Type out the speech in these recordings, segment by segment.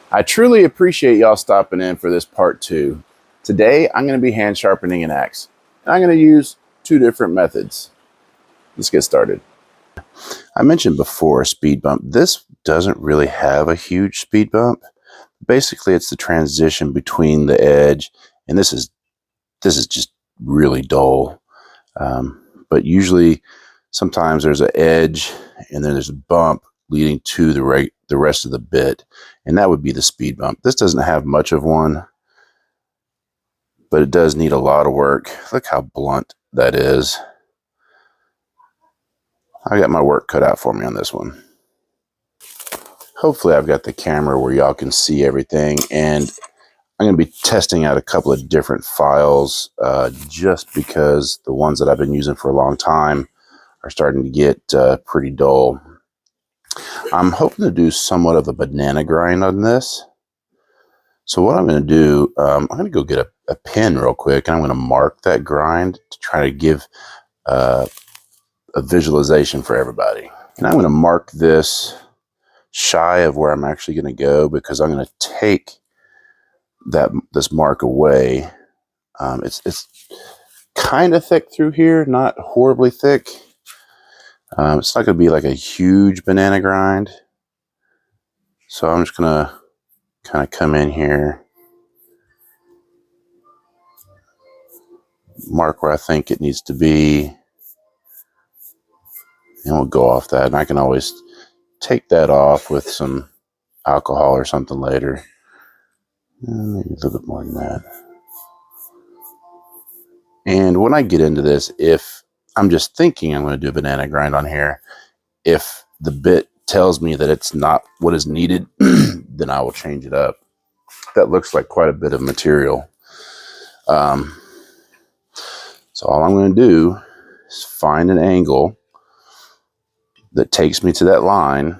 I truly appreciate y'all stopping in for this part 2. Today, I'm going to be hand sharpening an axe. And I'm going to use 2 different methods. Let's get started. I mentioned before a speed bump. This doesn't really have a huge speed bump. Basically, it's the transition between the edge, and this is just really dull. But usually, sometimes there's an edge, and then there's a bump leading to the rest of the bit, and that would be the speed bump. This doesn't have much of one, but it does need a lot of work. Look how blunt that is. I got my work cut out for me on this one. Hopefully I've got the camera where y'all can see everything, and I'm going to be testing out a couple of different files just because the ones that I've been using for a long time are starting to get pretty dull. I'm hoping to do somewhat of a banana grind on this. So what I'm going to do, I'm going to go get a pen real quick, and I'm going to mark that grind to try to give a visualization for everybody. And I'm going to mark this shy of where I'm actually going to go, because I'm going to take this mark away. It's kind of thick through here, not horribly thick. It's not going to be like a huge banana grind. So I'm just going to kind of come in here, mark where I think it needs to be, and we'll go off that. And I can always take that off with some alcohol or something later. Maybe a little bit more than that. And when I get into this, if I'm just thinking I'm going to do a banana grind on here, if the bit tells me that it's not what is needed, then I will change it up. That looks like quite a bit of material. So all I'm going to do is find an angle that takes me to that line.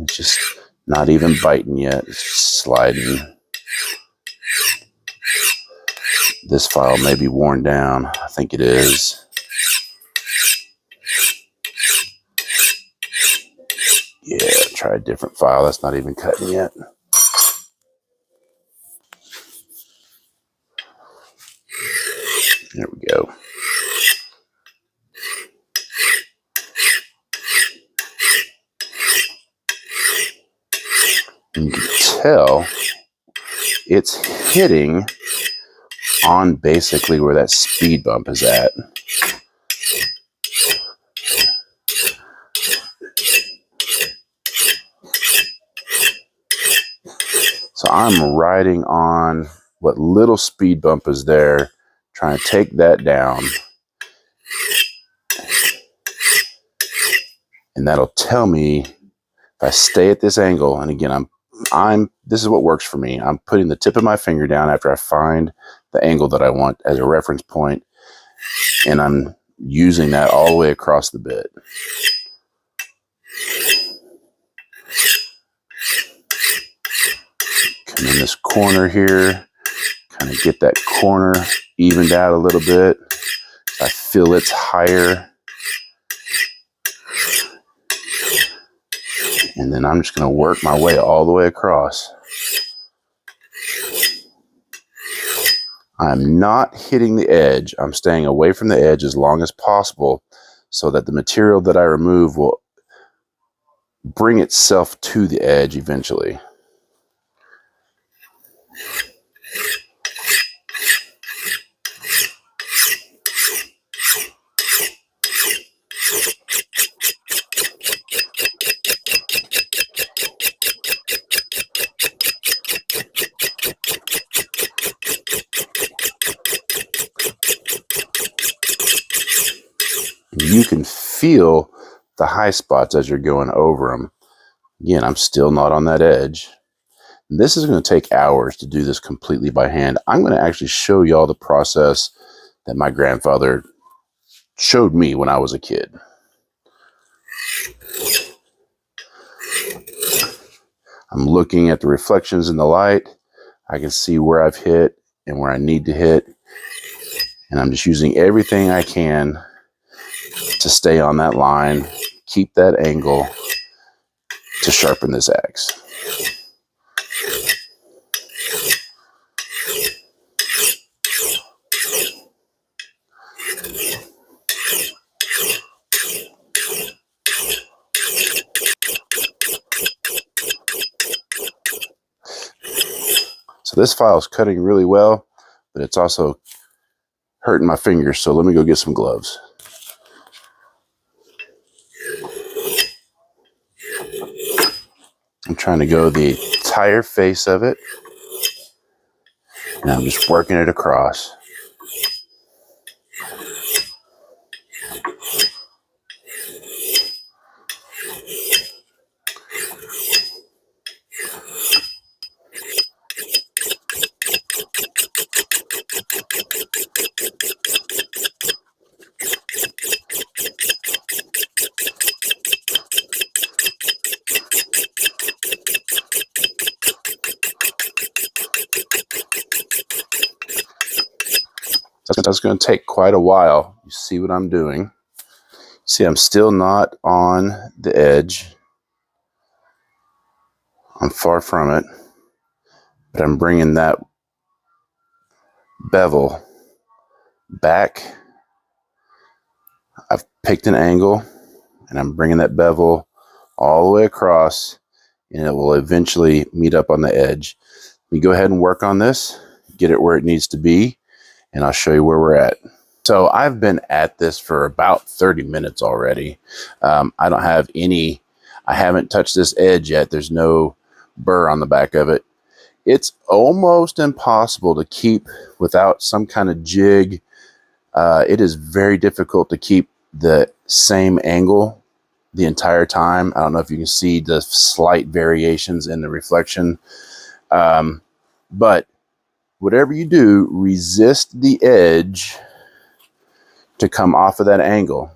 It's just not even biting yet. It's just sliding. This file may be worn down. I think it is. Yeah, try a different file. That's not even cutting yet. There we go. You can tell it's hitting on basically where that speed bump is at. So I'm riding on what little speed bump is there, trying to take that down. And that'll tell me if I stay at this angle. And again, this is what works for me. I'm putting the tip of my finger down after I find the angle that I want as a reference point, and I'm using that all the way across the bit. Come in this corner here, kind of get that corner evened out a little bit. I feel it's higher. And then I'm just going to work my way all the way across. I'm not hitting the edge. I'm staying away from the edge as long as possible so that the material that I remove will bring itself to the edge eventually. You can feel the high spots as you're going over them. Again, I'm still not on that edge. This is going to take hours to do this completely by hand. I'm going to actually show y'all the process that my grandfather showed me when I was a kid. I'm looking at the reflections in the light. I can see where I've hit and where I need to hit. And I'm just using everything I can to stay on that line, keep that angle, to sharpen this axe. So this file is cutting really well, but it's also hurting my fingers. So let me go get some gloves. I'm trying to go the entire face of it. And I'm just working it across. That's going to take quite a while. You see what I'm doing? See, I'm still not on the edge. I'm far from it, but I'm bringing that bevel back. I've picked an angle and I'm bringing that bevel all the way across, and it will eventually meet up on the edge. We go ahead and work on this, get it where it needs to be, and I'll show you where we're at. So I've been at this for about 30 minutes already. I don't have any, I haven't touched this edge yet. There's no burr on the back of it. It's almost impossible to keep without some kind of jig. It is very difficult to keep the same angle the entire time. I don't know if you can see the slight variations in the reflection. But whatever you do, resist the edge to come off of that angle.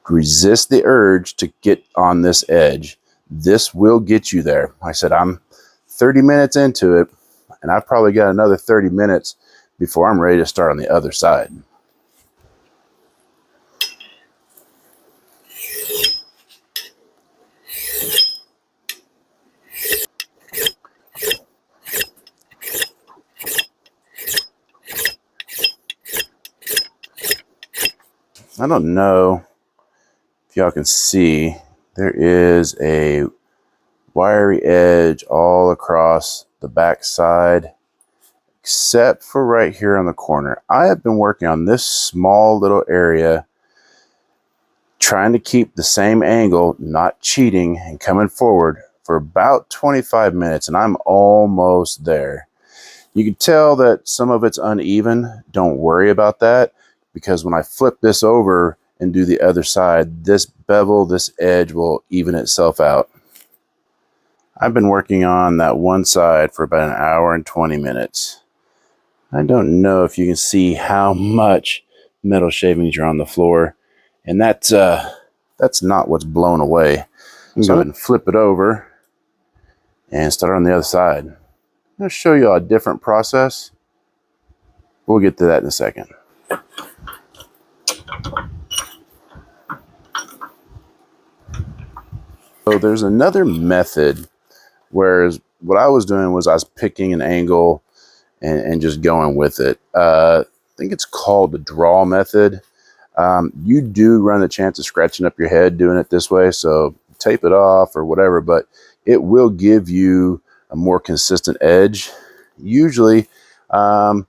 Resist the urge to get on this edge. This will get you there. Like I said, I'm 30 minutes into it, and I've probably got another 30 minutes before I'm ready to start on the other side. I don't know if y'all can see, there is a wiry edge all across the back side, except for right here on the corner. I have been working on this small little area, trying to keep the same angle, not cheating and coming forward for about 25 minutes, and I'm almost there. You can tell that some of it's uneven. Don't worry about that, because when I flip this over and do the other side, this bevel, this edge will even itself out. I've been working on that one side for about an hour and 20 minutes. I don't know if you can see how much metal shavings are on the floor, and that's not what's blown away. So go ahead and flip it over and start on the other side. I'm going to show you a different process. We'll get to that in a second. So there's another method, whereas what I was doing was I was picking an angle and just going with it. I think it's called the draw method. You do run the chance of scratching up your head doing it this way, so tape it off or whatever, but it will give you a more consistent edge. Usually, I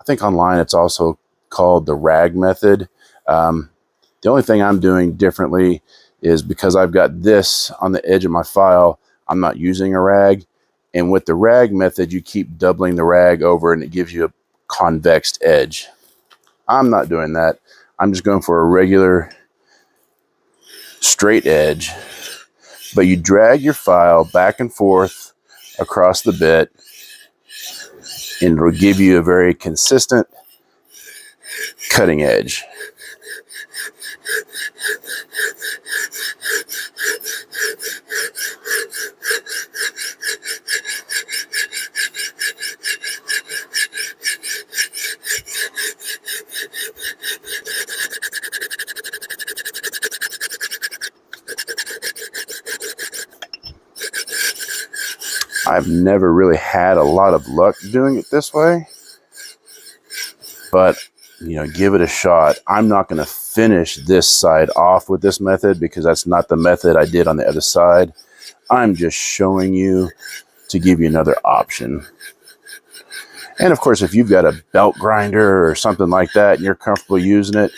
think online it's also called the rag method. The only thing I'm doing differently is because I've got this on the edge of my file, I'm not using a rag. And with the rag method, you keep doubling the rag over and it gives you a convex edge. I'm not doing that. I'm just going for a regular straight edge. But you drag your file back and forth across the bit, and it'll give you a very consistent cutting edge. I've never really had a lot of luck doing it this way, but give it a shot. I'm not going to finish this side off with this method because that's not the method I did on the other side. I'm just showing you to give you another option. And of course, if you've got a belt grinder or something like that and you're comfortable using it,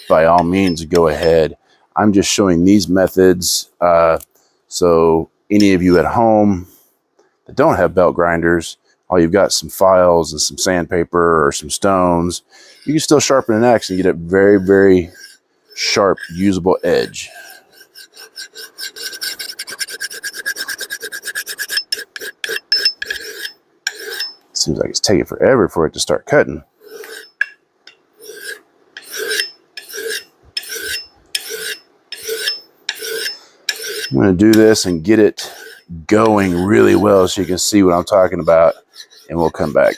by all means, go ahead. I'm just showing these methods. So any of you at home that don't have belt grinders, all you've got some files and some sandpaper or some stones, you can still sharpen an axe and get a very, very sharp, usable edge. Seems like it's taking forever for it to start cutting. I'm going to do this and get it going really well so you can see what I'm talking about, and we'll come back.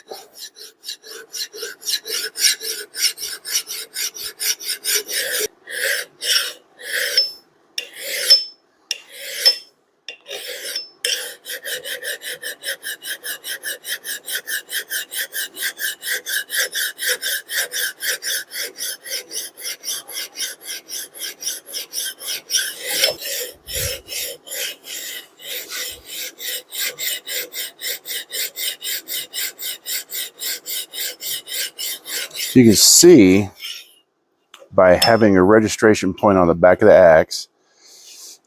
So you can see by having a registration point on the back of the axe,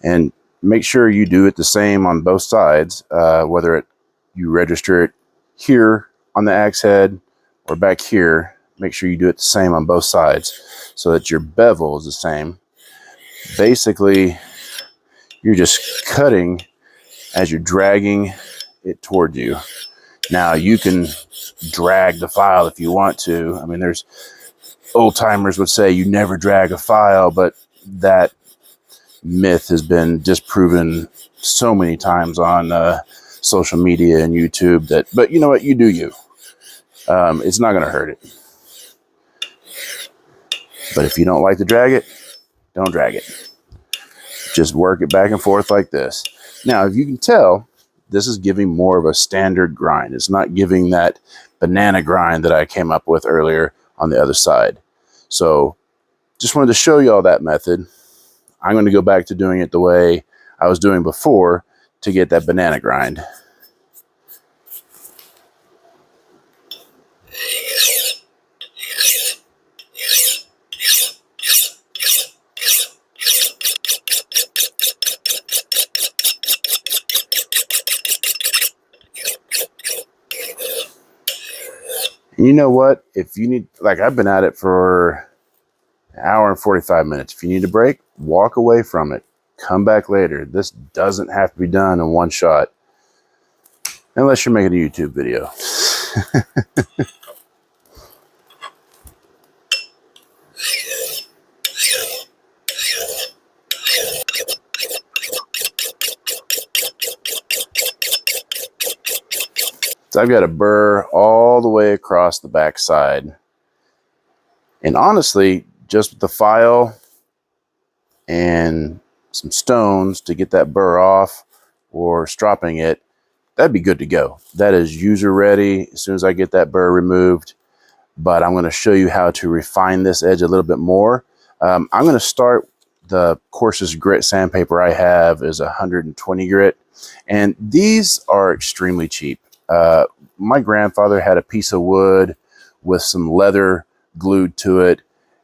and make sure you do it the same on both sides, whether you register it here on the axe head or back here. Make sure you do it the same on both sides so that your bevel is the same. Basically, you're just cutting as you're dragging it toward you. Now, you can drag the file if you want to. I mean, there's old timers would say you never drag a file, but that myth has been disproven so many times on social media and YouTube but you know what, you do you. It's not going to hurt it. But if you don't like to drag it, don't drag it. Just work it back and forth like this. Now, if you can tell, this is giving more of a standard grind. It's not giving that banana grind that I came up with earlier on the other side. So just wanted to show you all that method. I'm going to go back to doing it the way I was doing before to get that banana grind. And you know what? If you need, like I've been at it for an hour and 45 minutes. If you need a break, walk away from it. Come back later. This doesn't have to be done in one shot. Unless you're making a YouTube video. So I've got a burr all the way across the back side. And honestly, just with the file and some stones to get that burr off or stropping it, that'd be good to go. That is user ready as soon as I get that burr removed. But I'm going to show you how to refine this edge a little bit more. I'm going to start, the coarsest grit sandpaper I have is 120 grit. And these are extremely cheap. My grandfather had a piece of wood with some leather glued to it,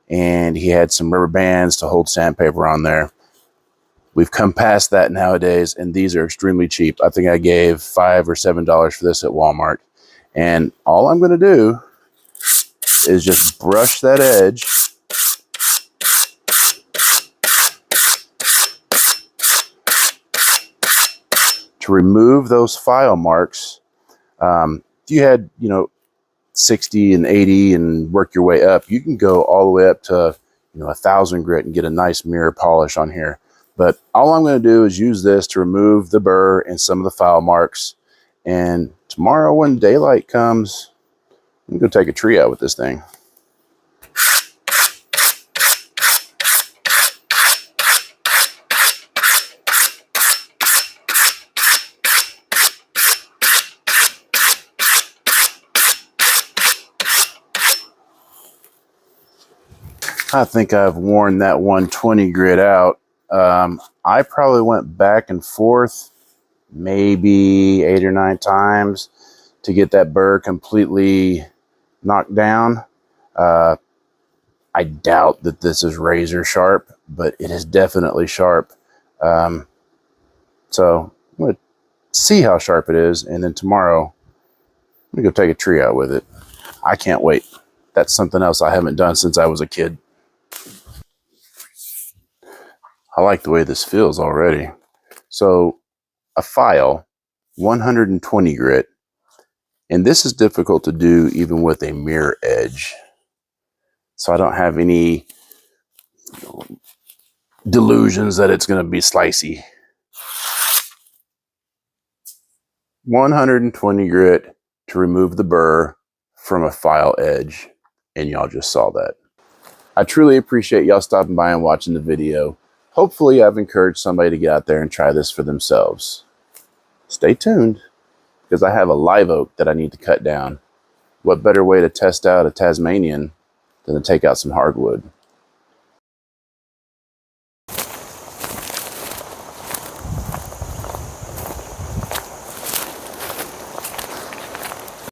and he had some rubber bands to hold sandpaper on there. We've come past that nowadays, and these are extremely cheap. I think I gave $5 or $7 for this at Walmart. And all I'm going to do is just brush that edge to remove those file marks. If you had, 60 and 80 and work your way up, you can go all the way up to 1,000 grit and get a nice mirror polish on here. But all I'm going to do is use this to remove the burr and some of the file marks. And tomorrow when daylight comes, I'm going to go take a tree out with this thing. I think I've worn that 120 grit out. I probably went back and forth maybe 8 or 9 times to get that burr completely knocked down. I doubt that this is razor sharp, but it is definitely sharp. So I'm going to see how sharp it is, and then tomorrow I'm going to go take a tree out with it. I can't wait. That's something else I haven't done since I was a kid. I like the way this feels already. So a file, 120 grit, and this is difficult to do even with a mirror edge. So I don't have any delusions that it's going to be slicey. 120 grit to remove the burr from a file edge, and y'all just saw that. I truly appreciate y'all stopping by and watching the video. Hopefully I've encouraged somebody to get out there and try this for themselves. Stay tuned, because I have a live oak that I need to cut down. What better way to test out a Tasmanian than to take out some hardwood?